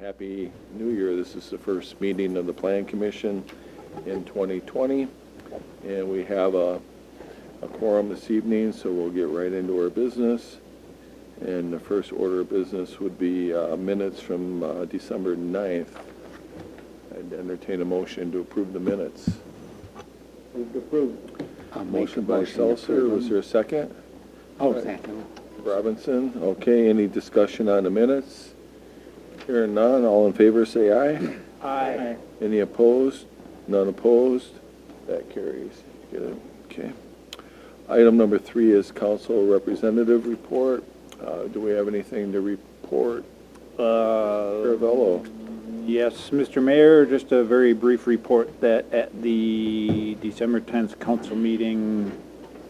Happy New Year. This is the first meeting of the Plan Commission in 2020, and we have a quorum this evening, so we'll get right into our business. And the first order of business would be minutes from December 9th. I'd entertain a motion to approve the minutes. Move to approve. Motion by Seltzer. Was there a second? Oh, second. Robinson. Okay, any discussion on the minutes? Hearing none, all in favor say aye. Aye. Any opposed? None opposed? That carries. Get it? Okay. Item number 3 is council representative report. Do we have anything to report? Caravello. Yes, Mr. Mayor, just a very brief report that at the December 10th council meeting,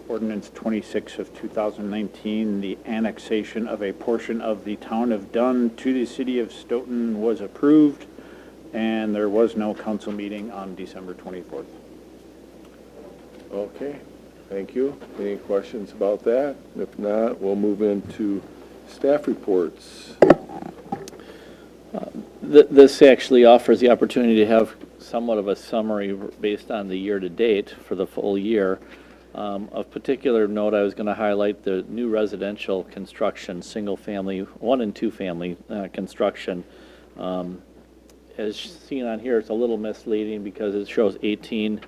Ordinance 26 of 2019, the annexation of a portion of the town of Dunn to the city of Stoughton was approved, and there was no council meeting on December 24th. Okay, thank you. Any questions about that? If not, we'll move into staff reports. This actually offers the opportunity to have somewhat of a summary based on the year-to-date for the full year. Of particular note, I was going to highlight the new residential construction, single-family, 1 and 2 family construction. As seen on here, it's a little misleading because it shows 18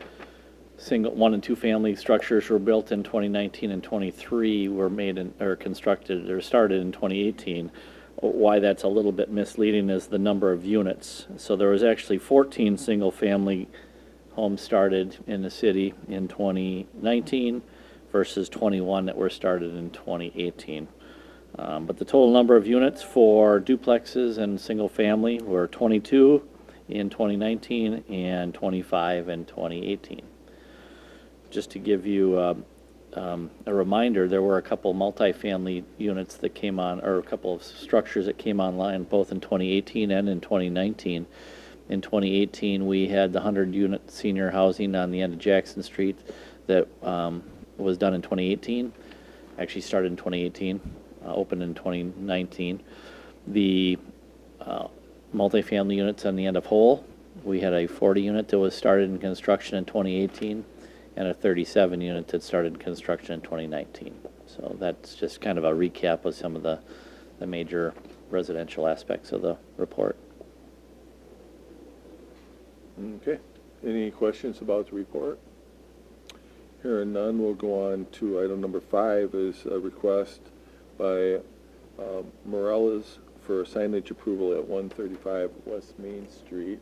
single 1 and 2 family structures were built in 2019 and 23 were made in, or constructed or started in 2018. Why that's a little bit misleading is the number of units. So there was actually 14 single-family homes started in the city in 2019 versus 21 that were started in 2018. But the total number of units for duplexes and single-family were 22 in 2019 and 25 in 2018. Just to give you a reminder, there were a couple multifamily units that came on, or a couple of structures that came online both in 2018 and in 2019. In 2018, we had the 100-unit senior housing on the end of Jackson Street that was done in 2018. Actually started in 2018, opened in 2019. The multifamily units on the end of Hull, we had a 40-unit that was started in construction in 2018. And a 37-unit that started construction in 2019. So that's just kind of a recap of some of the major residential aspects of the report. Okay. Any questions about the report? Hearing none, we'll go on to item number 5 is a request by Morales for signage approval at 135 West Main Street.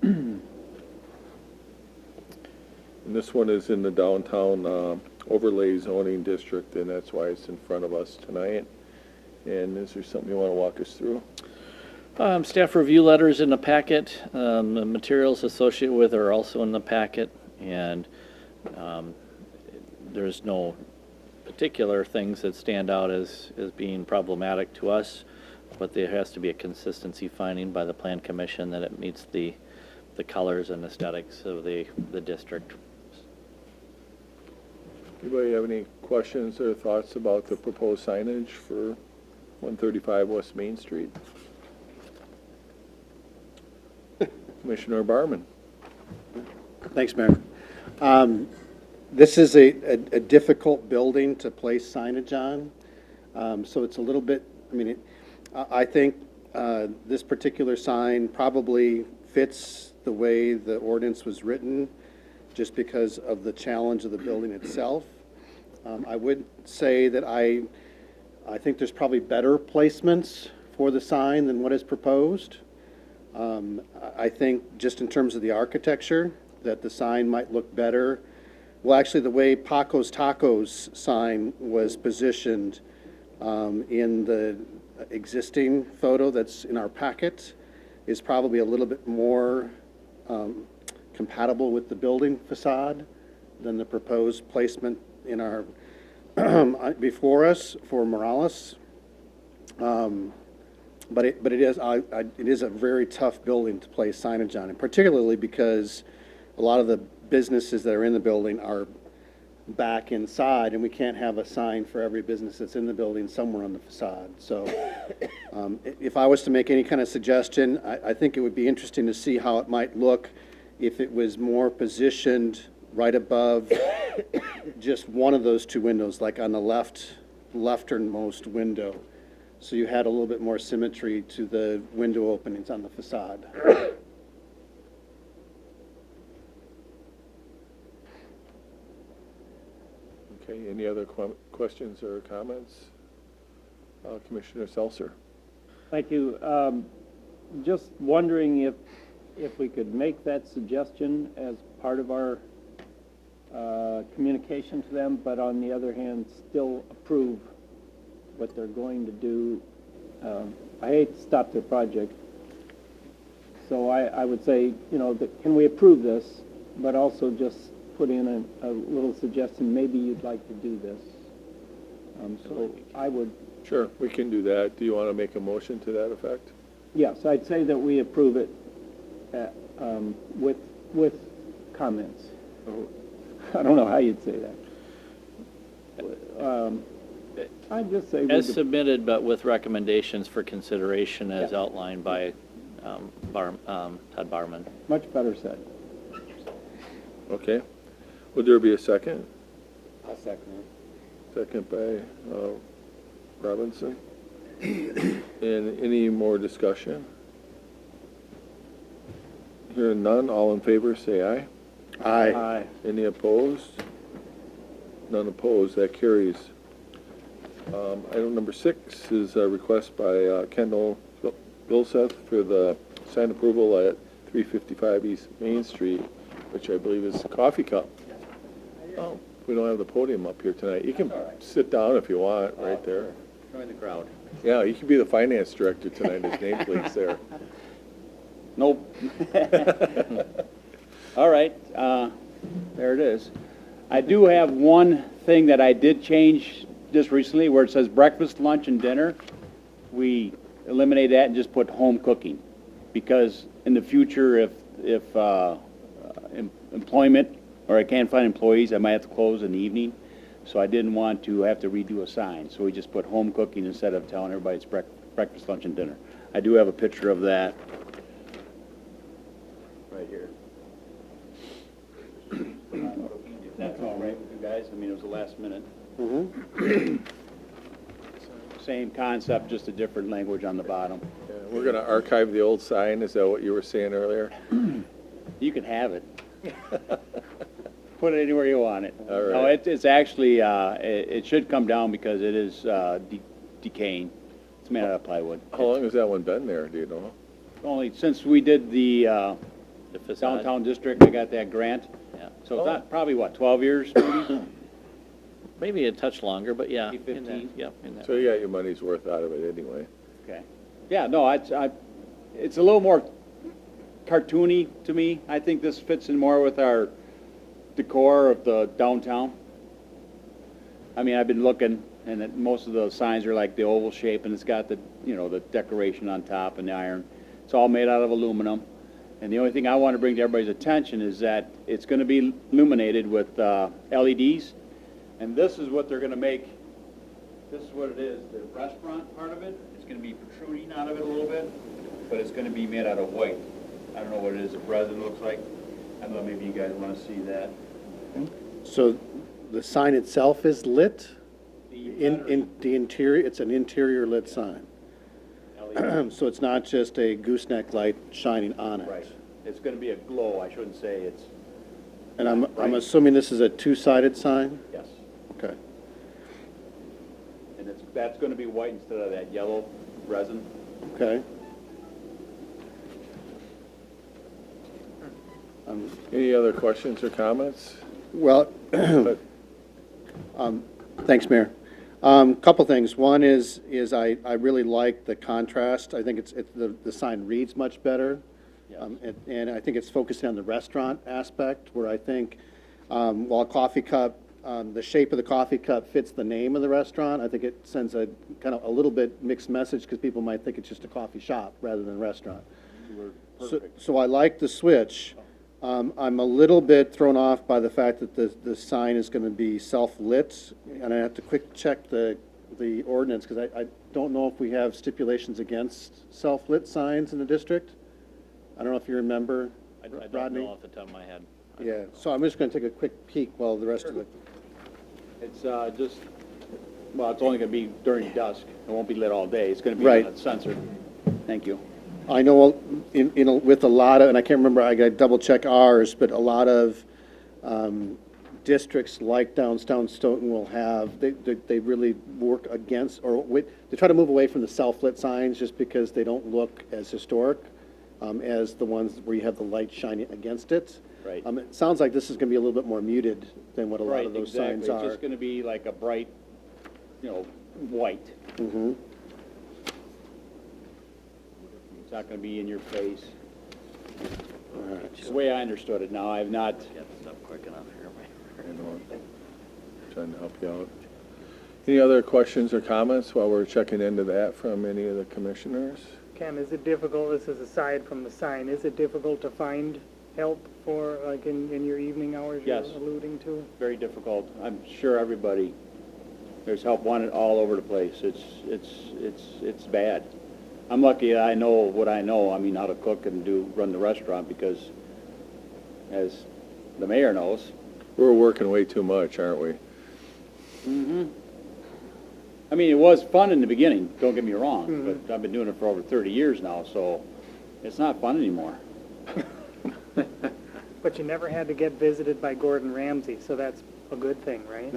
And this one is in the downtown overlay zoning district, and that's why it's in front of us tonight. And is there something you want to walk us through? Staff review letters in the packet. The materials associated with are also in the packet, and there's no particular things that stand out as being problematic to us, but there has to be a consistency finding by the Plan Commission that it meets the colors and aesthetics of the district. Anybody have any questions or thoughts about the proposed signage for 135 West Main Street? Commissioner Barman. Thanks, Mayor. This is a difficult building to place signage on, so it's a little bit, I think this particular sign probably fits the way the ordinance was written, just because of the challenge of the building itself. I would say that I think there's probably better placements for the sign than what is proposed. I think just in terms of the architecture, that the sign might look better. Well, actually, the way Paco's Tacos sign was positioned in the existing photo that's in our packet is probably a little bit more compatible with the building facade than the proposed placement in our before us for Morales. But it is a very tough building to place signage on, and particularly because a lot of the businesses that are in the building are back inside, and we can't have a sign for every business that's in the building somewhere on the facade. So if I was to make any kind of suggestion, I think it would be interesting to see how it might look if it was more positioned right above just one of those two windows, like on the lefternmost window. So you had a little bit more symmetry to the window openings on the facade. Okay, any other questions or comments? Commissioner Seltzer? Thank you. Just wondering if we could make that suggestion as part of our communication to them, but on the other hand, still approve what they're going to do. I hate to stop their project, so I would say, you know, can we approve this, but also just put in a little suggestion, maybe you'd like to do this. So I would, Sure, we can do that. Do you want to make a motion to that effect? yes, I'd say that we approve it with comments. I don't know how you'd say that. I'd just say. As submitted, but with recommendations for consideration as outlined by Todd Barman. Much better said. Okay. Would there be a second? I'll second Second by Robinson. And any more discussion? Hearing none, all in favor, say aye. Aye. Any opposed? None opposed, that carries. Item number 6 is a request by Kendall Vilseth for the sign approval at 355 East Main Street, which I believe is Coffee Cup. Oh, we don't have the podium up here tonight. You can sit down if you want, right there. Join the crowd. Yeah, you can be the finance director tonight, his nameplate's there. Nope. All right, there it is. I do have one thing that I did change just recently, where it says breakfast, lunch, and dinner. We eliminate that and just put home cooking, because in the future, if employment, or I can't find employees, I might have to close in the evening. So I didn't want to have to redo a sign, so we just put home cooking instead of telling everybody it's breakfast, lunch, and dinner. I do have a picture of that right here. If that's all right with you guys, I mean, it was the last minute. Same concept, just a different language on the bottom. Yeah, we're gonna archive the old sign, is that what you were saying earlier? You can have it. Put it anywhere you want it. All right. No, it's actually, it should come down because it is decaying. It's made out of plywood. How long has that one been there, do you know? Only since we did the The facade. downtown district, I got that grant. Yeah. So it's not, probably what, 12 years maybe? Maybe a touch longer, but yeah. Maybe in that- 15. Yep, in that. So you got your money's worth out of it anyway. Okay. Yeah, no, it's a little more cartoony to me. I think this fits in more with our decor of the downtown. I mean, I've been looking, and most of the signs are like the oval shape, and it's got the, you know, the decoration on top and the iron. It's all made out of aluminum. And the only thing I want to bring to everybody's attention is that it's going to be illuminated with LEDs. And this is what they're going to make. This is what it is. The restaurant part of it is going to be protruding out of it a little bit, but it's going to be made out of white. I don't know what it is, the resin looks like. I don't know, maybe you guys want to see that. So the sign itself is lit? The In the interior, it's an interior lit sign. LED. So it's not just a gooseneck light shining on it? Right. It's going to be a glow. I shouldn't say it's, And I'm Right. assuming this is a two-sided sign? yes. Okay. And that's going to be white instead of that yellow resin. Okay. Any other questions or comments? Well, thanks, Mayor. Couple things. One is I really like the contrast. I think the sign reads much better. And I think it's focusing on the restaurant aspect, where I think, while coffee cup, the shape of the coffee cup fits the name of the restaurant, I think it sends a kind of a little bit mixed message, because people might think it's just a coffee shop rather than a restaurant. You were So, perfect. so I like the switch, I'm a little bit thrown off by the fact that the sign is going to be self-lit, and I have to quick check the ordinance, because I don't know if we have stipulations against self-lit signs in the district. I don't know if you remember, I don't Rodney? know off the top of my head. Yeah, so I'm just going to take a quick peek while the rest of the, It's just, well, it's only gonna be during dusk. It won't be lit all day. It's gonna be Right. censored. Thank you. I know with a lot of, and I can't remember, I got to double check ours, but a lot of districts like downtown Stoughton will have, they really work against, or they try to move away from the self-lit signs just because they don't look as historic as the ones where you have the light shining against it. Right. It sounds like this is going to be a little bit more muted than what a lot Right, of those exactly. signs It's are. just gonna be like a bright, white. Mhm. It's not gonna be in your face. All right. It's the way I understood it. Now, I've not, Got stuff quick enough here. I know, trying to help you out. Any other questions or comments while we're checking into that from any of the commissioners? Ken, is it difficult, this is aside from the sign, is it difficult to find help for, like, in your evening hours you're Yes. alluding to? very difficult. I'm sure everybody, there's help wanted all over the place. It's bad. I'm lucky that I know what I know. I mean, how to cook and run the restaurant, because as the mayor knows, We're working way too much, aren't we? I mean, it was fun in the beginning, don't get me wrong, but I've been doing it for over 30 years now, so it's not fun anymore. But you never had to get visited by Gordon Ramsay, so that's a good thing, right?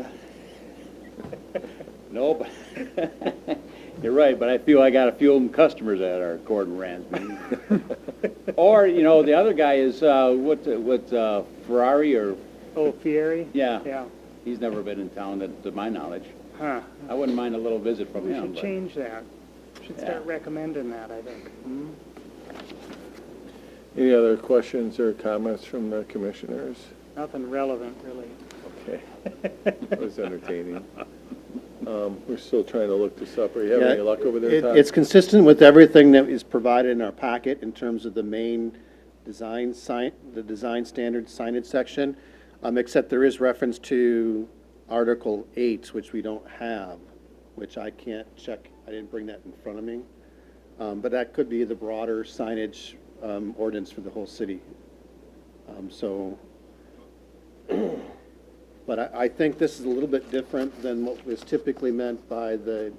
No, but, you're right, but I feel I got a few of them customers at our Gordon Ramsay. Or, the other guy is, Ferrari, or, Oh, Fieri? yeah, Yeah, he's never been in town, to my knowledge. huh. I wouldn't mind a little visit from We him, should but, change that. Should start Yeah. recommending that, I think. Any other questions or comments from the commissioners? Nothing relevant, really. Okay, that was entertaining. We're still trying to look this up. Are you having any luck over there, Todd? It's consistent with everything that is provided in our packet in terms of the main design the design standard signage section, except there is reference to Article 8, which we don't have, which I can't check. I didn't bring that in front of me. But that could be the broader signage ordinance for the whole city. But I think this is a little bit different than what was typically meant by the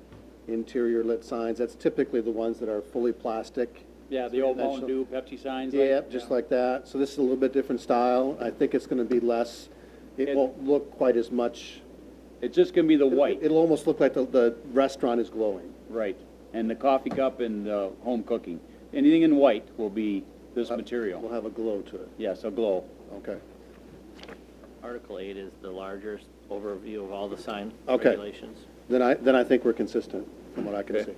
interior lit signs. That's typically the ones that are fully plastic. yeah, the old Mountain Dew, Pepsi signs. Yeah, just like that. So this is a little bit different style. I think it's gonna be less, it won't look quite as much. It's just gonna be the white, It'll almost look like the restaurant is glowing. right, and the coffee cup and home cooking. Anything in white will be this Will material. have a glow to it. Yes, a glow. Okay. Article 8 is the larger overview of all the sign Okay. regulations. Then I think we're consistent from what I can Okay. see.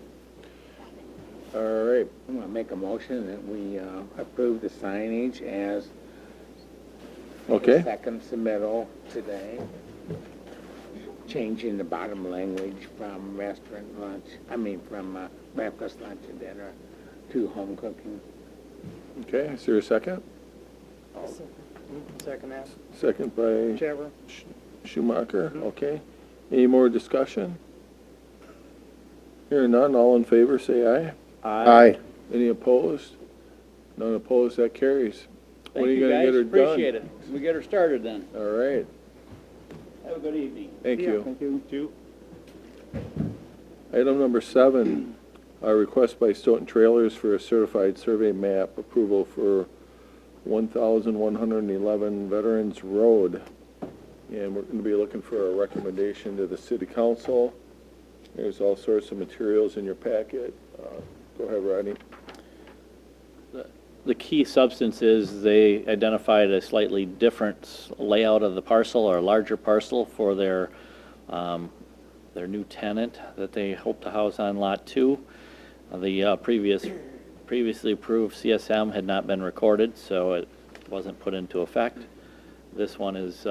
All right, I'm going to make a motion that we approve the signage as okay. the second submittal today, changing the bottom language from restaurant lunch, from breakfast, lunch, and dinner to home cooking. Okay, is there a second? Second that, Second by whichever. Schumacher, okay. Any more discussion? Hearing none, all in favor, say aye. Aye. Any opposed? None opposed, that carries. When Thank are you you, gonna guys, get her done? appreciate it. We get her started then. All right, Have a good evening. thank Yeah, you. Thank you. Two. Item number 7, a request by Stoughton Trailers for a certified survey map approval for 1,111 Veterans Road. And we're going to be looking for a recommendation to the city council. There's all sorts of materials in your packet. Go ahead, Rodney. The key substance is they identified a slightly different layout of the parcel, or a larger parcel for their new tenant that they hope to house on Lot 2. The previously approved CSM had not been recorded, so it wasn't put into effect. This one is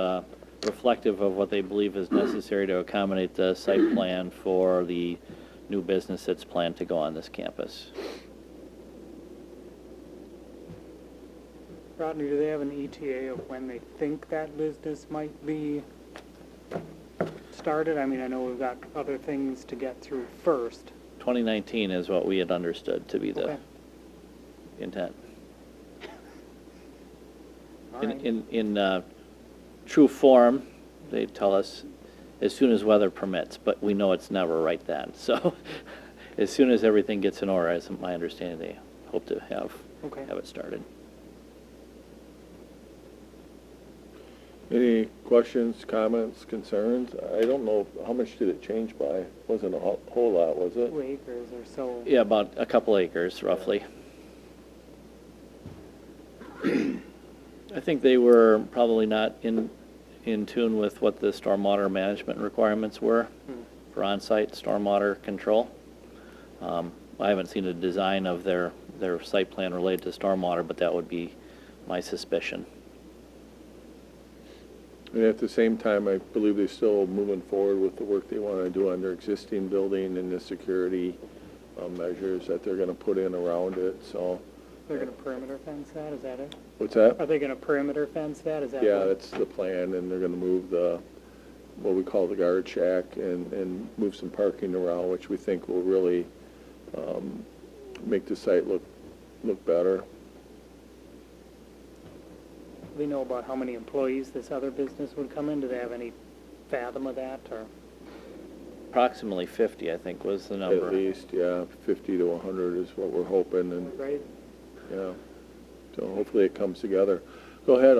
reflective of what they believe is necessary to accommodate the site plan for the new business that's planned to go on this campus. Rodney, do they have an ETA of when they think that business might be started? I mean, I know we've got other things to get through first. 2019 is what we had understood to be the Okay. intent. All In, right. in true form, they tell us as soon as weather permits, but we know it's never right then. So as soon as everything gets in order, as my understanding, they hope to have Okay. it started. Any questions, comments, concerns? I don't know, how much did it change by? Wasn't a whole lot, was it? 2 acres or so. Yeah, about a couple acres, roughly. I think they were probably not in tune with what the stormwater management requirements were for on-site stormwater control. I haven't seen a design of their site plan related to stormwater, but that would be my suspicion. And at the same time, I believe they're still moving forward with the work they want to do on their existing building and the security measures that they're going to put in around it, so. They're gonna perimeter fence that, is that it? What's that? Are they gonna perimeter fence that, is that? Yeah, what- that's the plan, and they're going to move what we call the guard shack and move some parking around, which we think will really make the site look better. Do we know about how many employees this other business would come in? Do they have any fathom of that, or? Approximately 50, I think, was the number. At least, yeah, 50 to 100 is what we're hoping, and, Right? yeah. So hopefully it comes together. Go ahead,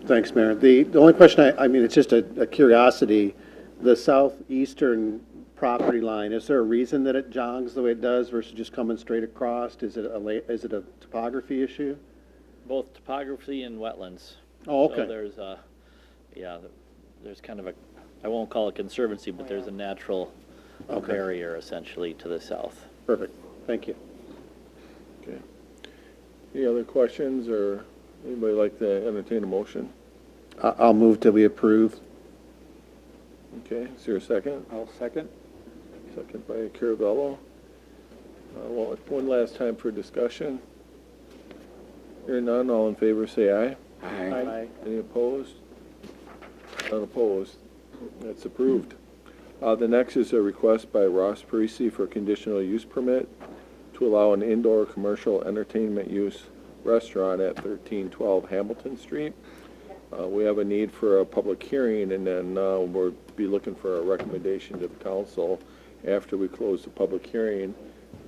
Thanks, Mayor. The only question, I mean, it's just a curiosity. The southeastern property line, is there a reason that it jogs the way it does versus just coming straight across? Is it a topography issue? Both topography and wetlands. Oh, So okay. there's there's kind of I won't call it conservancy, but there's a natural Okay. barrier essentially to the south. Perfect. Thank you. Okay. Any other questions, or anybody like to entertain a motion? I'll move till we approve. Okay, is there a second? I'll second. Second by Caravello. One last time for discussion. Hearing none, all in favor say aye. Aye. Any opposed? None opposed. That's approved. The next is a request by Ross Parisi for a conditional use permit to allow an indoor commercial entertainment use restaurant at 1312 Hamilton Street. We have a need for a public hearing, and then we'll be looking for a recommendation to the council after we close the public hearing.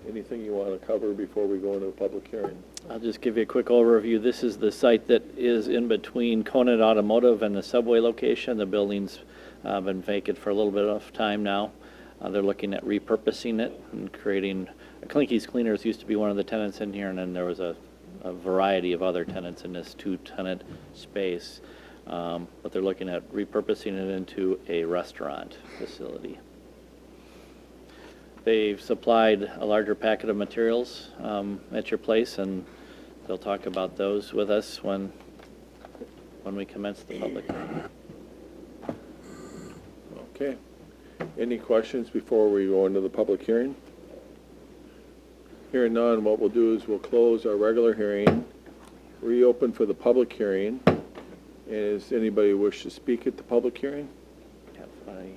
Anything you want to cover before we go into the public hearing? I'll just give you a quick overview. This is the site that is in between Conant Automotive and the Subway location. The building's been vacant for a little bit of time now. They're looking at repurposing it and creating, Clinky's Cleaners used to be one of the tenants in here, and then there was a variety of other tenants in this two-tenant space. But they're looking at repurposing it into a restaurant facility. They've supplied a larger packet of materials at your place, and they'll talk about those with us when we commence the public hearing. Okay. Any questions before we go into the public hearing? Hearing none, what we'll do is we'll close our regular hearing, reopen for the public hearing. And does anybody wish to speak at the public hearing?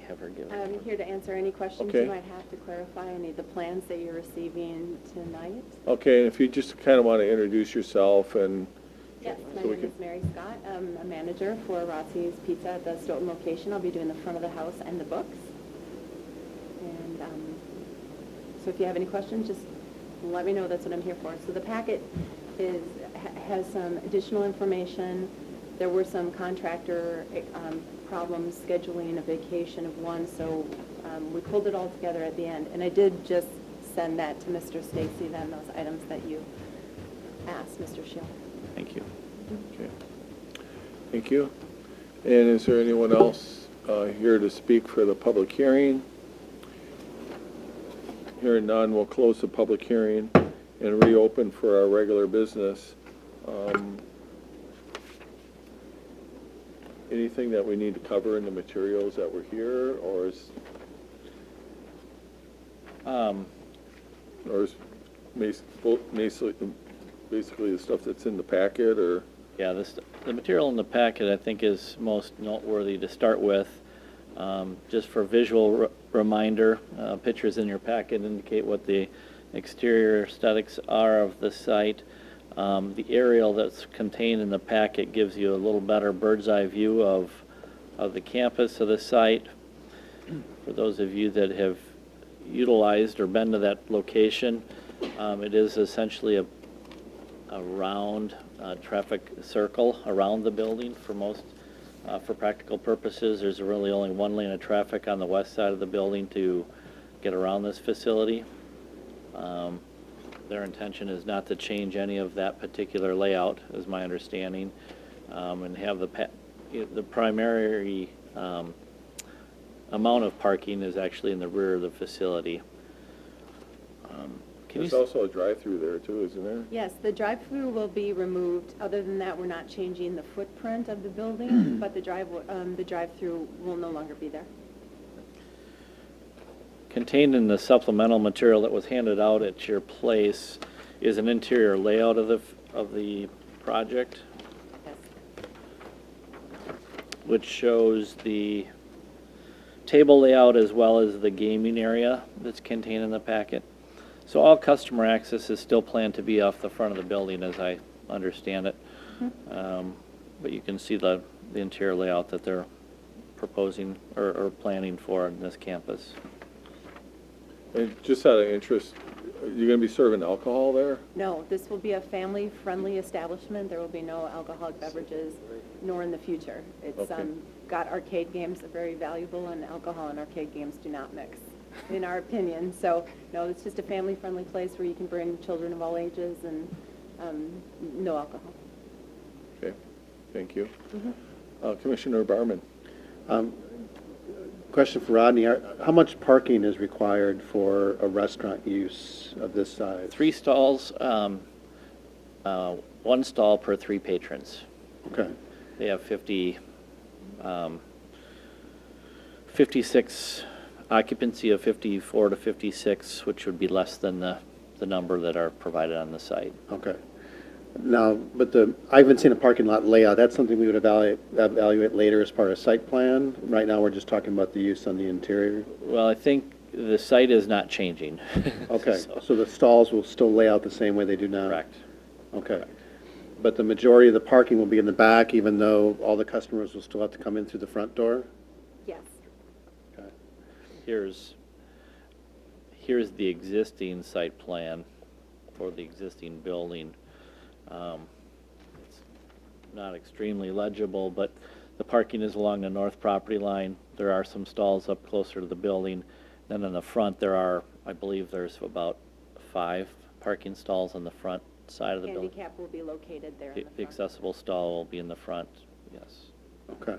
Have her give I'm here to answer any questions Okay. you might have to clarify any of the plans that you're receiving tonight. Okay, and if you just kind of want to introduce yourself and, Yes, my So we name can- is Mary Scott. I'm a manager for Rossi's Pizza at the Stoughton location. I'll be doing the front of the house and the books. And so if you have any questions, just let me know. That's what I'm here for. So the packet has some additional information. There were some contractor problems scheduling a vacation of one, so we pulled it all together at the end. And I did just send that to Mr. Stacy, then, those items that you asked, Mr. Shield. Thank you. okay. Thank you. And is there anyone else here to speak for the public hearing? Hearing none, we'll close the public hearing and reopen for our regular business. Anything that we need to cover in the materials that were here, or is basically the stuff that's in the packet, or? Yeah, the material in the packet, I think, is most noteworthy to start with. Just for visual reminder, pictures in your packet indicate what the exterior aesthetics are of the site. The aerial that's contained in the packet gives you a little better bird's eye view of the campus of the site. For those of you that have utilized or been to that location, it is essentially a round traffic circle around the building for most, for practical purposes. There's really only one lane of traffic on the west side of the building to get around this facility. Their intention is not to change any of that particular layout, is my understanding, and have the primary amount of parking is actually in the rear of the facility. There's also a drive-through there too, isn't there? Yes, the drive-through will be removed. Other than that, we're not changing the footprint of the building, but the drive-through will no longer be there. Contained in the supplemental material that was handed out at your place is an interior layout of the project, Yes. which shows the table layout as well as the gaming area that's contained in the packet. So all customer access is still planned to be off the front of the building, as I understand it. But you can see the interior layout that they're proposing or planning for in this campus. And just out of interest, you're gonna be serving alcohol there? No, this will be a family-friendly establishment. There will be no alcoholic beverages, nor in the future. It's Okay. got arcade games, are very valuable, and alcohol and arcade games do not mix, in our opinion. So, no, it's just a family-friendly place where you can bring children of all ages and no alcohol. Okay, thank you. Commissioner Barman? Question for Rodney, how much parking is required for a restaurant use of this size? 3 stalls, 1 stall per 3 patrons. Okay, They have 56 occupancy of 54 to 56, which would be less than the number that are provided on the site. okay. Now, but I haven't seen a parking lot layout. That's something we would evaluate later as part of site plan. Right now, we're just talking about the use on the interior. Well, I think the site is not changing. Okay, So- so the stalls will still lay out the same way they do now? Correct. Okay. But the majority of the parking will be in the back, even though all the customers will still have to come in through the front door? Yes. Okay. Here's the existing site plan for the existing building. It's not extremely legible, but the parking is along the north property line. There are some stalls up closer to the building. Then in the front, I believe there's about 5 parking stalls on the front side of the building. Handicap will be located there in the The front. accessible stall will be in the front, yes. Okay.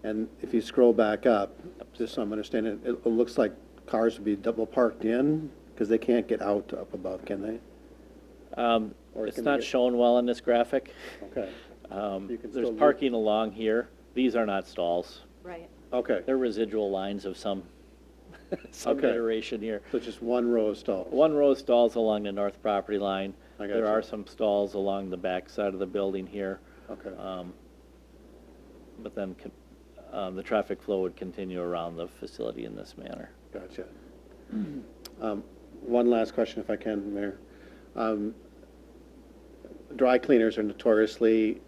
And if you scroll back up, just so I'm understanding, it looks like cars would be double parked in, because they can't get out up above, can they? Or It's can not they- shown well in this graphic. Okay, You can There's still parking along here. These are not stalls. Right. okay. They're residual lines of some Okay. iteration here. So just one row of stalls? 1 row of stalls along the north property line. I There gotcha. are some stalls along the back side of the building here. Okay, But then the traffic flow would continue around the facility in this manner. gotcha. One last question, if I can, Mayor. Dry cleaners are notoriously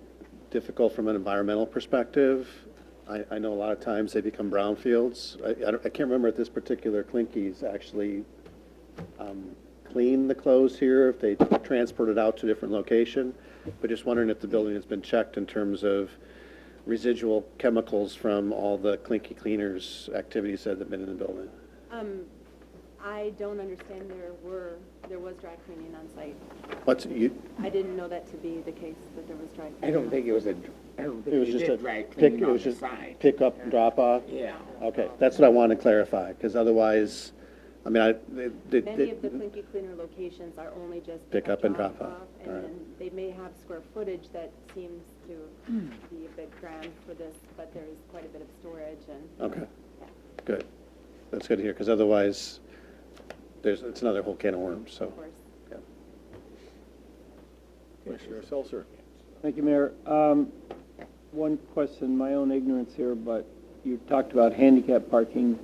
difficult from an environmental perspective. I know a lot of times they become brownfields. I can't remember if this particular Clinkies actually clean the clothes here, if they transport it out to a different location, but just wondering if the building has been checked in terms of residual chemicals from all the Clinky cleaners activities that have been in the building. I don't understand there was dry cleaning on site. I didn't know that to be the case, that there was dry cleaning. I don't think on it was site. I don't It think was you just did a dry pick, cleaning it on was the just side. pick up and drop off? Yeah. Okay, that's what I want to clarify, because otherwise, I mean, Many of the Clinky Cleaner locations are only just Pick up and drop off. And All right. then they may have square footage that seems to be a bit grand for this, but there's quite a bit of storage and, Okay, yeah. good. That's good to hear, because otherwise, it's another whole can of worms, so. Of course. yeah. Commissioner Seltzer. Thank you, Mayor. One question, my own ignorance here, but you talked about handicap parking.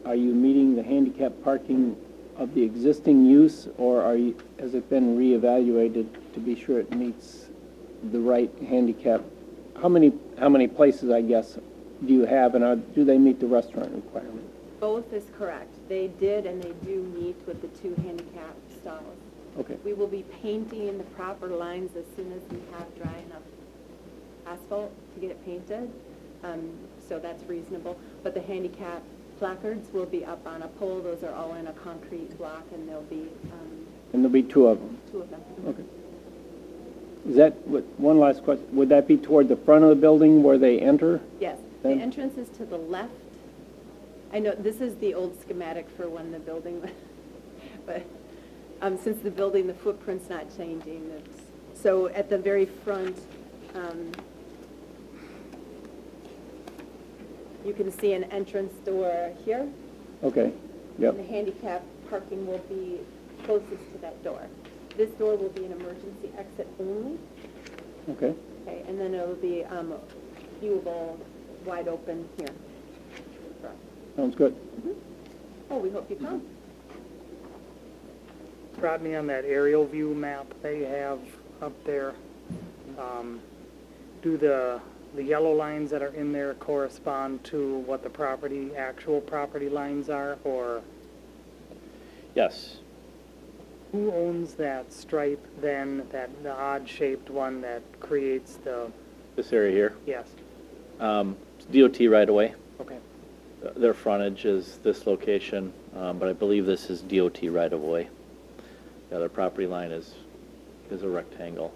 Are you meeting the handicap parking of the existing use, or has it been reevaluated to be sure it meets the right handicap? How many places, I guess, do you have, and do they meet the restaurant requirement? Both is correct. They did and they do meet with the 2 handicap stalls. Okay. We will be painting in the proper lines as soon as we have dry enough asphalt to get it painted, so that's reasonable. But the handicap placards will be up on a pole. Those are all in a concrete block, and there'll be And there'll be 2 of them? 2 of them. Okay. Is that, one last question, would that be toward the front of the building where they enter? Yes, the Then- entrance is to the left. I know, this is the old schematic for when the building, but since the building, the footprint's not changing. So at the very front, you can see an entrance door here. Okay, yep, And the handicap parking will be closest to that door. This door will be an emergency exit only, okay. okay, and then it'll be viewable, wide open here. Sounds good. Oh, we hope you come. Brought me on that aerial view map they have up there. Do the yellow lines that are in there correspond to what the actual property lines are, or Yes. who owns that stripe then, the odd-shaped one that creates This area here, yes, it's DOT right away. okay. Their frontage is this location, but I believe this is DOT right of way. The other property line is a rectangle.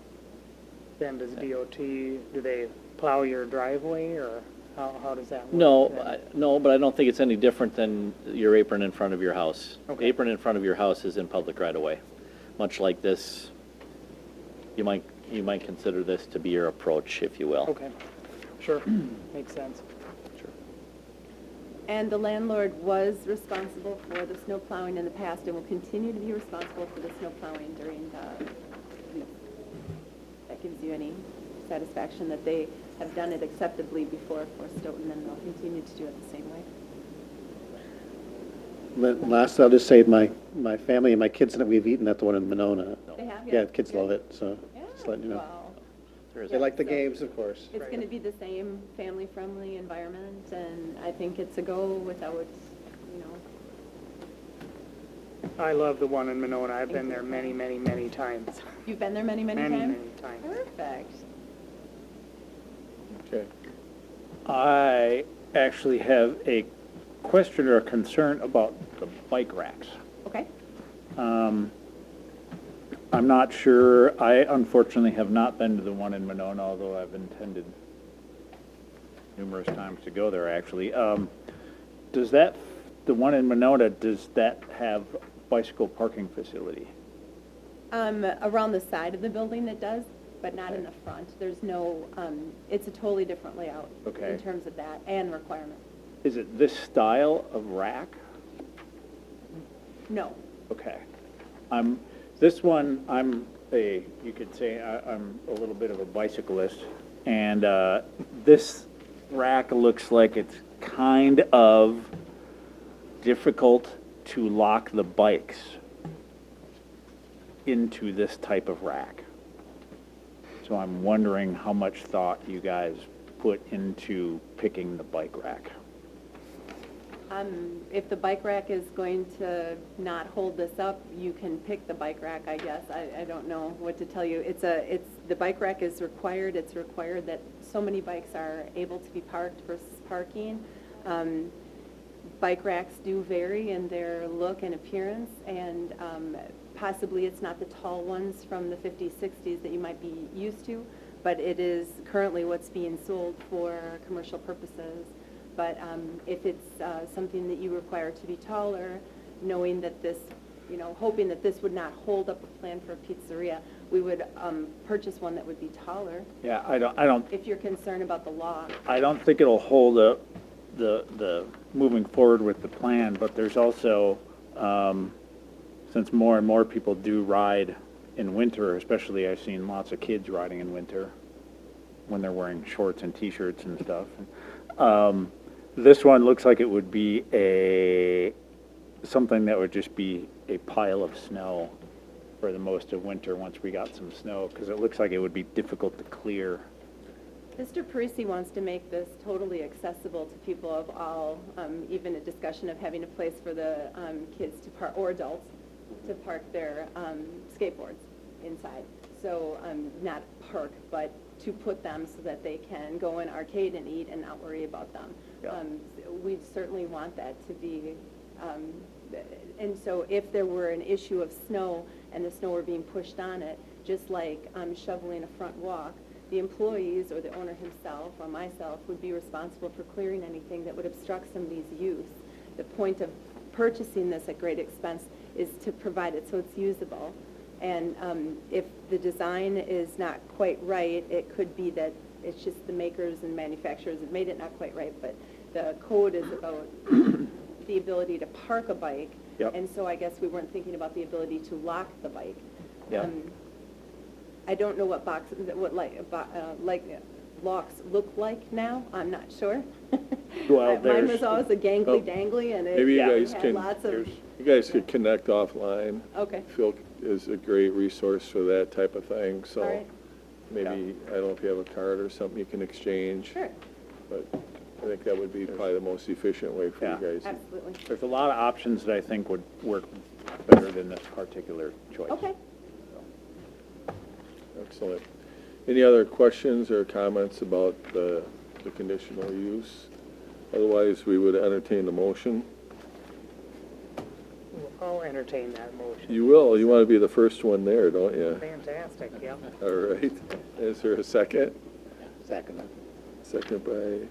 Then does DOT, do they plow your driveway, or how does that work? No, then? no, but I don't think it's any different than your apron in front of your house. Okay. Apron in front of your house is in public right of way. Much like this, you might consider this to be your approach, if you will. Okay, sure, makes sense. And the landlord was responsible for the snow plowing in the past and will continue to be responsible for the snow plowing during the, that gives you any satisfaction that they have done it acceptably before for Stoughton, and they'll continue to do it the same way. Last, I'll just say my family and my kids that we've eaten at the one in Monona. They have, Yeah, kids love it, so Yeah, just letting you know. wow. They like the So- games, of course. It's going to be the same family-friendly environment, and I think it's a go without, you know, I love the one in Monona. I've been there many, many, many times. you've been there many, many times? Many, many times. Perfect. Okay. I actually have a question or a concern about the bike racks. Okay. I'm not sure, I unfortunately have not been to the one in Monona, although I've intended numerous times to go there, actually. Does that, the one in Monona, does that have bicycle parking facility? Around the side of the building it does, but not in the front. There's no, it's a totally different layout Okay. in terms of that and requirement. Is it this style of rack? No. Okay. This one, you could say I'm a little bit of a bicyclist, and this rack looks like it's kind of difficult to lock the bikes into this type of rack. So I'm wondering how much thought you guys put into picking the bike rack. If the bike rack is going to not hold this up, you can pick the bike rack, I guess. I don't know what to tell you. The bike rack is required. It's required that so many bikes are able to be parked versus parking. Bike racks do vary in their look and appearance, and possibly it's not the tall ones from the 50s, 60s that you might be used to, but it is currently what's being sold for commercial purposes. But if it's something that you require to be taller, knowing that this, hoping that this would not hold up a plan for a pizzeria, we would purchase one that would be taller. Yeah, I don't If you're concerned about the lock. I don't think it'll hold up the moving forward with the plan, but there's also, since more and more people do ride in winter, especially I've seen lots of kids riding in winter when they're wearing shorts and t-shirts and stuff. This one looks like it would be something that would just be a pile of snow for the most of winter once we got some snow, because it looks like it would be difficult to clear. Mr. Parisi wants to make this totally accessible to people of all, even a discussion of having a place for the kids to park, or adults, to park their skateboards inside. So not park, but to put them so that they can go in arcade and eat and not worry about them. Yeah. We certainly want that to be, and so if there were an issue of snow and the snow were being pushed on it, just like shoveling a front walk, the employees or the owner himself or myself would be responsible for clearing anything that would obstruct somebody's use. The point of purchasing this at great expense is to provide it so it's usable. And if the design is not quite right, it could be that it's just the makers and manufacturers that made it not quite right, but the code is about the ability to park a bike. Yep. And so I guess we weren't thinking about the ability to lock the bike. Yeah. I don't know what locks look like now. I'm not sure. Well, Mine there's- was always a gangly dangly, and Maybe you it guys had can, lots of. you guys could connect offline. Okay. Phil is a great resource for that type of thing, All so right. maybe, I don't know if you have a card or something you can exchange. Sure. But I think that would be probably the most efficient way for you Yeah. guys. Absolutely. There's a lot of options that I think would work better than this particular choice. Okay. Excellent. Any other questions or comments about the conditional use? Otherwise, we would entertain the motion. I'll entertain that motion. You will, you want to be the first one there, don't you? Fantastic, yeah. All right. Is there a second? Second. Second by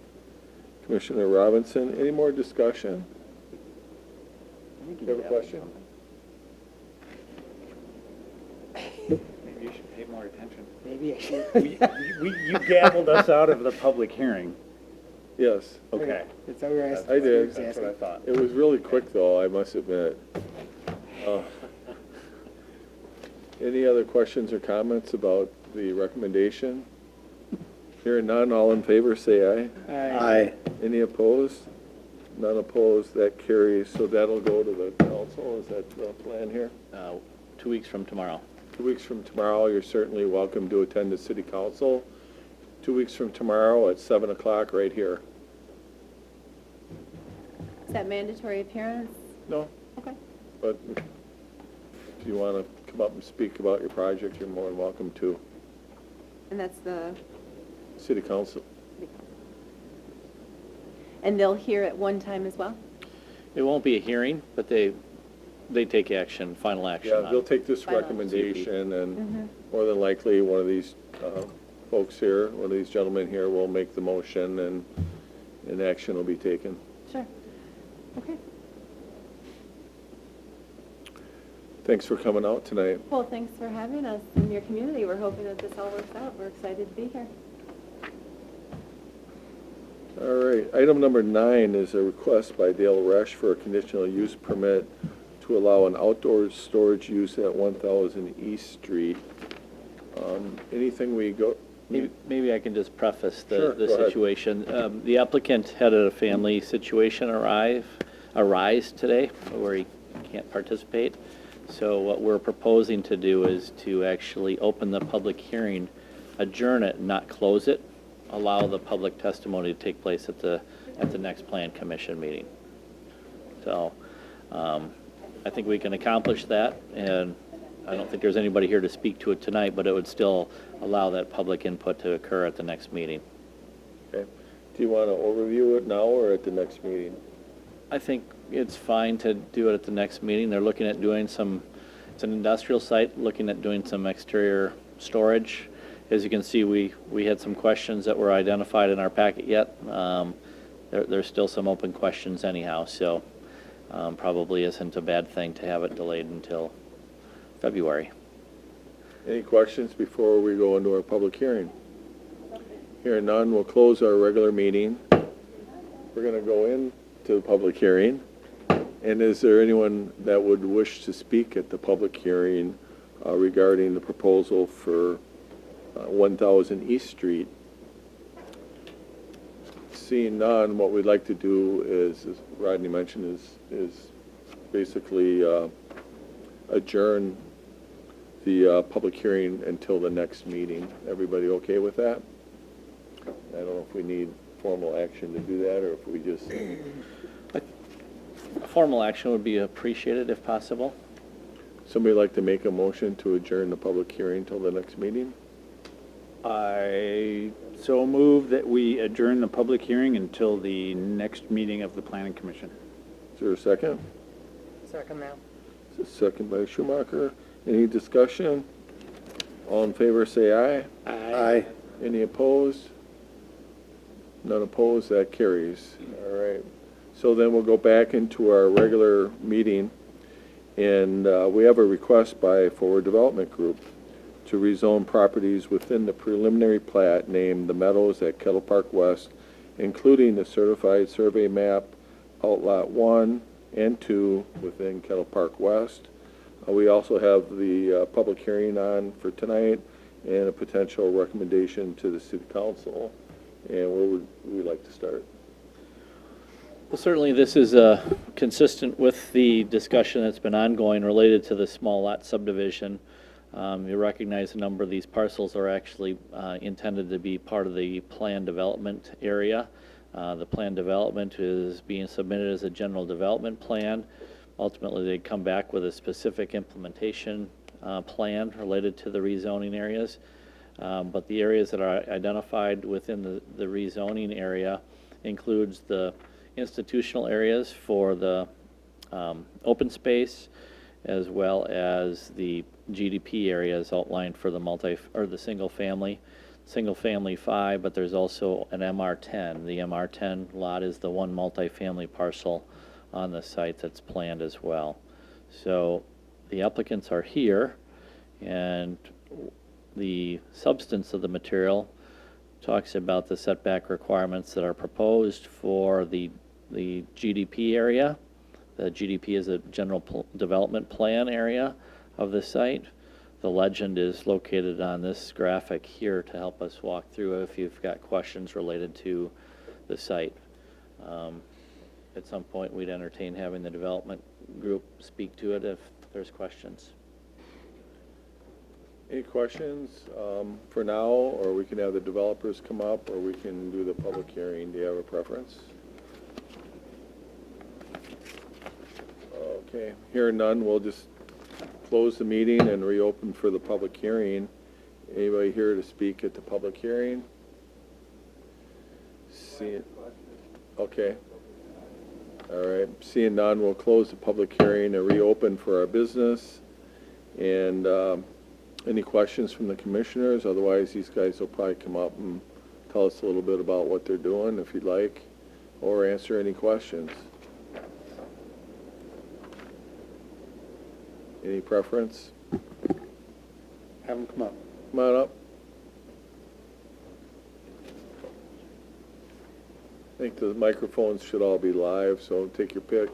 Commissioner Robinson. Any more discussion? You have a question? Maybe you should pay more attention. Maybe I should. You gabbled us out of the public hearing. Yes, Okay. That's what we were asking. I did. That's what I thought. it was really quick though, I must admit. Any other questions or comments about the recommendation? Hearing none, all in favor, say aye. Aye. Any opposed? None opposed, that carries, so that'll go to the council, is that the plan here? 2 weeks from tomorrow. 2 weeks from tomorrow, you're certainly welcome to attend the city council. 2 weeks from tomorrow at 7 o'clock right here. Is that mandatory appearance? No, Okay. but if you want to come up and speak about your project, you're more than welcome to. And that's the, City council. and they'll hear at one time as well? It won't be a hearing, but they take action, final action Yeah, on they'll it. take this Final. recommendation, and more than likely, one of these folks here, one of these gentlemen here will make the motion, and action will be taken. Sure. Okay. Thanks for coming out tonight. Well, thanks for having us in your community. We're hoping that this all works out. We're excited to be here. All right, item number 9 is a request by Dale Resch for a conditional use permit to allow an outdoor storage use at 1000 East Street. Anything we go? Maybe I can just preface Sure, the go ahead. situation. The applicant had a family situation arise today where he can't participate. So what we're proposing to do is to actually open the public hearing, adjourn it, not close it, allow the public testimony to take place at the next Plan Commission meeting. So I think we can accomplish that, and I don't think there's anybody here to speak to it tonight, but it would still allow that public input to occur at the next meeting. Okay. Do you want to overview it now or at the next meeting? I think it's fine to do it at the next meeting. They're looking at doing it's an industrial site, looking at doing some exterior storage. As you can see, we had some questions that were identified in our packet yet. There's still some open questions anyhow, so probably isn't a bad thing to have it delayed until February. Any questions before we go into our public hearing? Hearing none, we'll close our regular meeting. We're going to go into the public hearing. And is there anyone that would wish to speak at the public hearing regarding the proposal for 1000 East Street. Seeing none, what we'd like to do is, as Rodney mentioned, is basically adjourn the public hearing until the next meeting. Everybody okay with that? I don't know if we need formal action to do that, or if we just, Formal action would be appreciated if possible. somebody like to make a motion to adjourn the public hearing until the next meeting? I so move that we adjourn the public hearing until the next meeting of the Planning Commission. Is there a second? Second now. Second by Schumacher. Any discussion? All in favor, say aye. Aye. Any opposed? None opposed, that carries. All right. So then we'll go back into our regular meeting, and we have a request by Forward Development Group to rezone properties within the preliminary plat named The Meadows at Kettle Park West, including the certified survey map, Outlot 1 and 2 within Kettle Park West. We also have the public hearing on for tonight and a potential recommendation to the City Council. And where would we like to start? Well, certainly this is consistent with the discussion that's been ongoing related to the small lot subdivision. You recognize a number of these parcels are actually intended to be part of the planned development area. The planned development is being submitted as a general development plan. Ultimately, they come back with a specific implementation plan related to the rezoning areas. But the areas that are identified within the rezoning area includes the institutional areas for the open space, as well as the GDP areas outlined for the single family 5, but there's also an MR10. The MR10 lot is the one multifamily parcel on the site that's planned as well. So the applicants are here, and the substance of the material talks about the setback requirements that are proposed for the GDP area. The GDP is a general development plan area of the site. The legend is located on this graphic here to help us walk through if you've got questions related to the site. At some point, we'd entertain having the development group speak to it if there's questions. Any questions for now, or we can have the developers come up, or we can do the public hearing? Do you have a preference? Okay, hearing none, we'll just close the meeting and reopen for the public hearing. Anybody here to speak at the public hearing? See it? Okay. All right, seeing none, we'll close the public hearing and reopen for our business. And any questions from the commissioners? Otherwise, these guys will probably come up and tell us a little bit about what they're doing, if you'd like, or answer any questions. Any preference? Have them come up. Come on up. I think the microphones should all be live, so take your pick.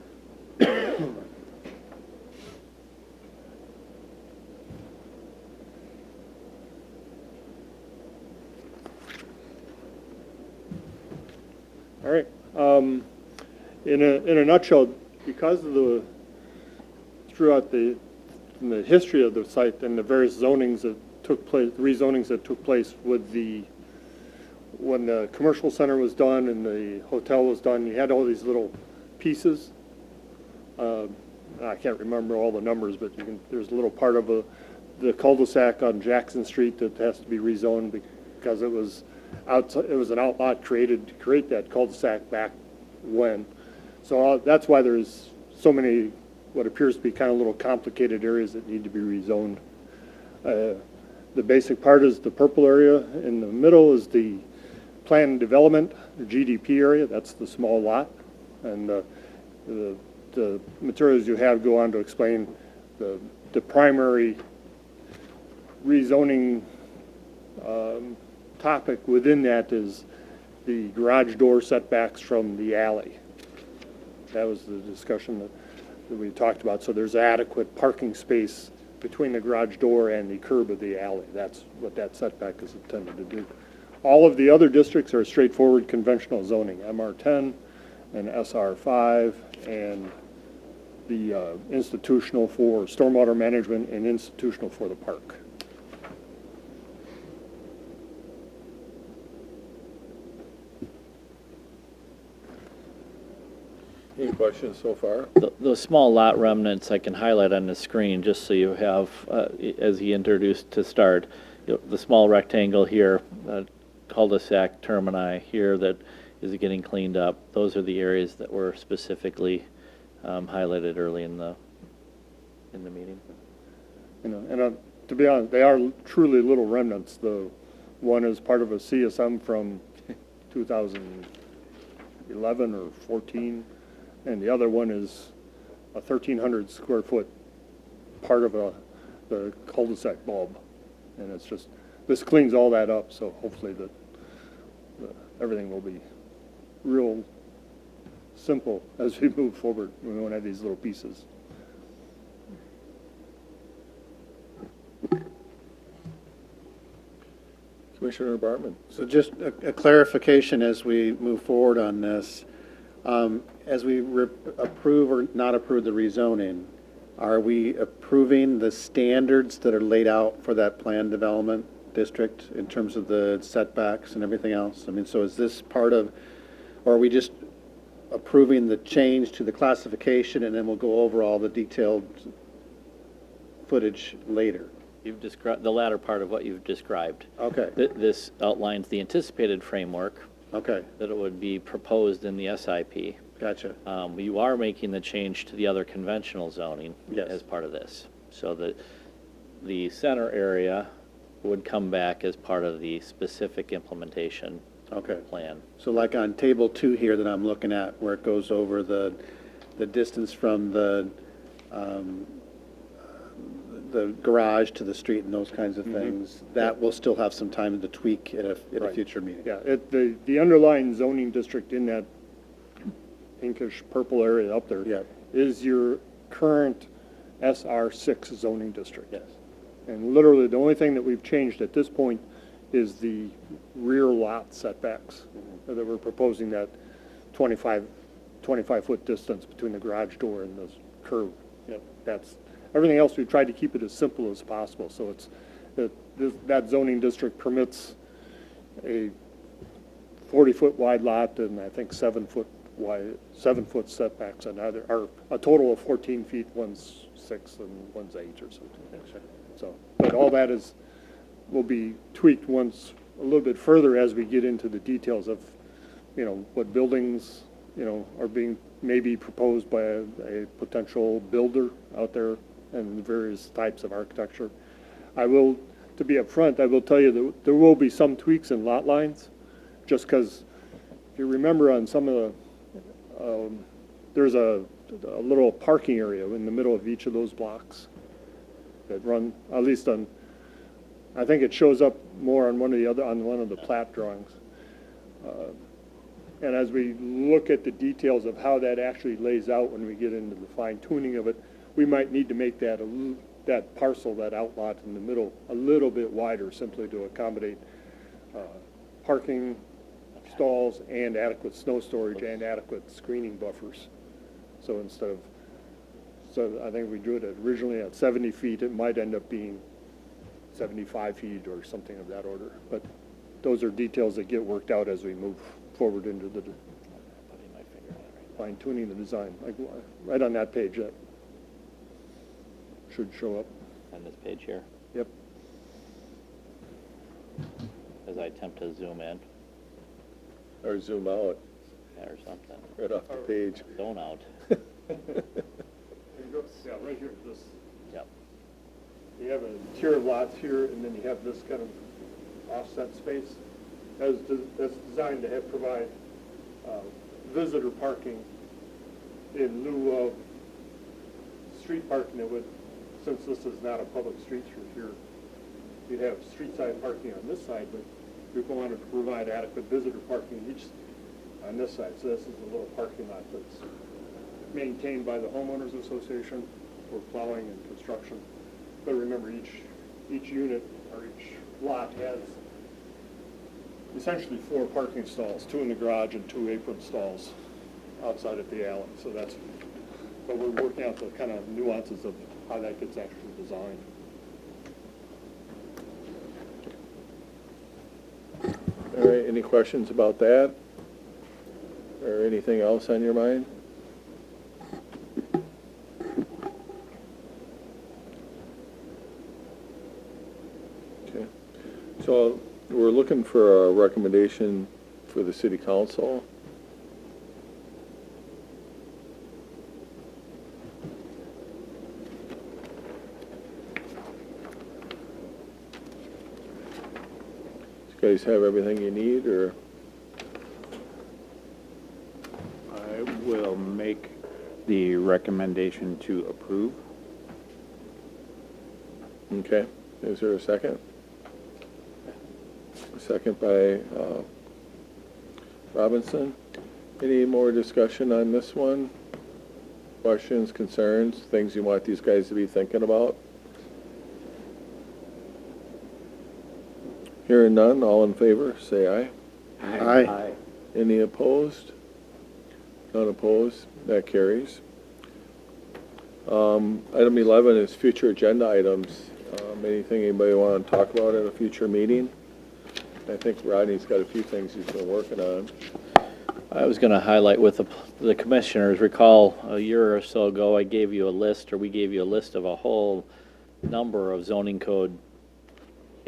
All right. In a nutshell, because of the in the history of the site and the various zonings that took place, rezonings that took place with when the commercial center was done and the hotel was done, you had all these little pieces. I can't remember all the numbers, but there's a little part of the cul-de-sac on Jackson Street that has to be rezoned because it was an outlot created to create that cul-de-sac back when. So that's why there's so many what appears to be kind of little complicated areas that need to be rezoned. The basic part is the purple area. In the middle is the planned development, the GDP area. That's the small lot. And the materials you have go on to explain the primary rezoning topic within that is the garage door setbacks from the alley. That was the discussion that we talked about. So there's adequate parking space between the garage door and the curb of the alley. That's what that setback is intended to do. All of the other districts are straightforward conventional zoning, MR10 and SR5, and the institutional for stormwater management and institutional for the park. Any questions so far? The small lot remnants I can highlight on the screen, just so you have, as he introduced to start, the small rectangle here, cul-de-sac termini here that is getting cleaned up. Those are the areas that were specifically highlighted early in the meeting. You know, and to be honest, they are truly little remnants. The one is part of a CSM from 2011 or 14, and the other one is a 1,300 square foot part of the cul-de-sac bulb. And it's just, this cleans all that up, so hopefully everything will be real simple as we move forward. We won't have these little pieces. Commissioner Bartman? So just a clarification as we move forward on this. As we approve or not approve the rezoning, are we approving the standards that are laid out for that planned development district in terms of the setbacks and everything else? I mean, so is this part of, or are we just approving the change to the classification and then we'll go over all the detailed footage later? You've described the latter part of what you've described. Okay, This outlines the anticipated framework okay, that it would be proposed in the SIP. gotcha. You are making the change to the other conventional zoning Yes. as part of this. So the center area would come back as part of the specific implementation Okay. plan. So like on table 2 here that I'm looking at, where it goes over the distance from the garage to the street and those kinds of things, that will still have some time to tweak at a Right. future meeting. Yeah, the underlying zoning district in that pinkish purple area up there Yeah. is your current SR6 zoning district. Yes. And literally, the only thing that we've changed at this point is the rear lot setbacks. That we're proposing that 25-foot distance between the garage door and the curb. Yep. That's, everything else, we've tried to keep it as simple as possible. So it's, that zoning district permits a 40-foot wide lot and I think 7-foot setbacks on either, or a total of 14 feet, one's 6 and one's 8 or something. So, but all that will be tweaked once, a little bit further as we get into the details of, what buildings, are being maybe proposed by a potential builder out there and the various types of architecture. To be upfront, I will tell you that there will be some tweaks in lot lines, just because if you remember on some of the, there's a little parking area in the middle of each of those blocks that run, at least on, I think it shows up more on one of the plat drawings. And as we look at the details of how that actually lays out when we get into the fine tuning of it, we might need to make that that parcel, that outlot in the middle, a little bit wider simply to accommodate parking stalls and adequate snow storage and adequate screening buffers. So I think we drew it originally at 70 feet, it might end up being 75 feet or something of that order. But those are details that get worked out as we move forward into the fine tuning the design. Like right on that page, that should show up. On this page here, Yep. as I attempt to zoom in Or zoom out, or something. right off the page. Zone out. Yeah, right here, this. Yep. You have a tier of lots here, and then you have this kind of offset space. That's designed to provide visitor parking in lieu of street parking that would, since this is not a public street through here, you'd have street side parking on this side, but we wanted to provide adequate visitor parking each on this side. So this is a little parking lot that's maintained by the homeowners association for plowing and construction. but remember, each unit or each lot has essentially 4 parking stalls, 2 in the garage and 2 apron stalls outside at the alley. So that's, but we're working out the kind of nuances of how that gets actually designed. All right, any questions about that? Or anything else on your mind? Okay, so we're looking for a recommendation for the city council. You guys have everything you need, or? I will make the recommendation to approve. Okay, is there a second? A second by Robinson. Any more discussion on this one? Questions, concerns, things you want these guys to be thinking about? Hearing none, all in favor, say aye. Aye. Any opposed? None opposed, that carries. Item 11 is future agenda items. Anything anybody want to talk about at a future meeting? I think Rodney's got a few things he's been working on. I was going to highlight with the commissioners, recall a year or so ago, I gave you a list, or we gave you a list of a whole number of zoning code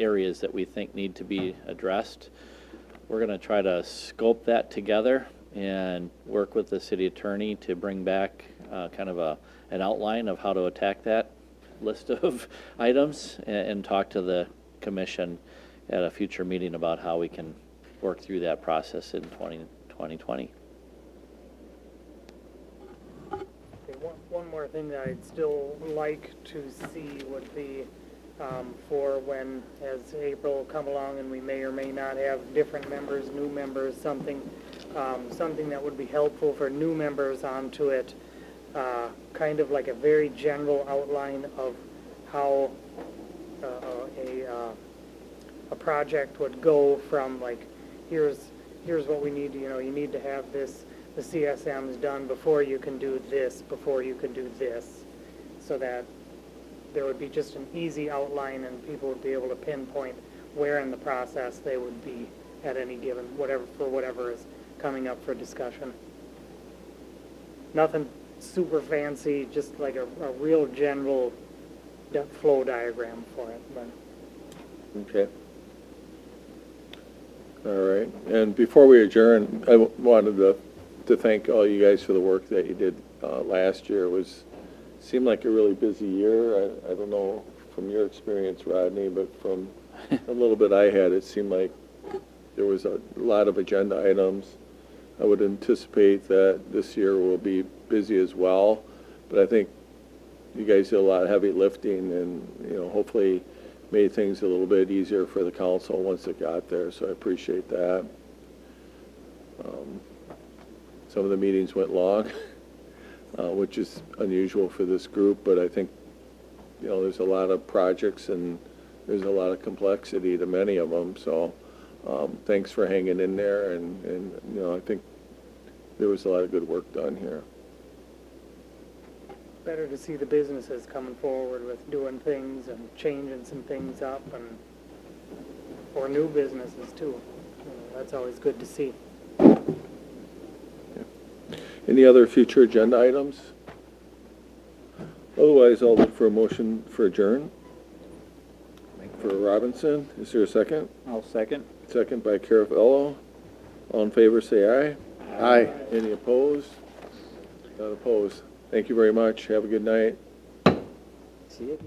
areas that we think need to be addressed. We're going to try to scope that together and work with the city attorney to bring back kind of an outline of how to attack that list of items and talk to the commission at a future meeting about how we can work through that process in 2020. Okay, one more thing that I'd still like to see would be for when, as April come along and we may or may not have different members, new members, something that would be helpful for new members onto it, kind of like a very general outline of how a project would go from, like, here's what we need to, you need to have this, the CSMs done before you can do this, so that there would be just an easy outline and people would be able to pinpoint where in the process they would be at any given, whatever is coming up for discussion. Nothing super fancy, just like a real general flow diagram for it. But. Okay. All right, and before we adjourn, I wanted to thank all you guys for the work that you did last year. Seemed like a really busy year. I don't know from your experience, Rodney, but from a little bit I had, it seemed like there was a lot of agenda items. I would anticipate that this year will be busy as well, but I think you guys did a lot of heavy lifting and, hopefully made things a little bit easier for the council once it got there, so I appreciate that. Some of the meetings went long, which is unusual for this group, but I think, there's a lot of projects and there's a lot of complexity to many of them, so thanks for hanging in there, and I think there was a lot of good work done here. Better to see the businesses coming forward with doing things and changing some things up, and or new businesses too. That's always good to see. Any other future agenda items? Otherwise, I'll look for a motion for adjourn. For Robinson, is there a second? I'll second. Second by Caravello. All in favor, say aye. Aye. Any opposed? Not opposed. Thank you very much. Have a good night. See it?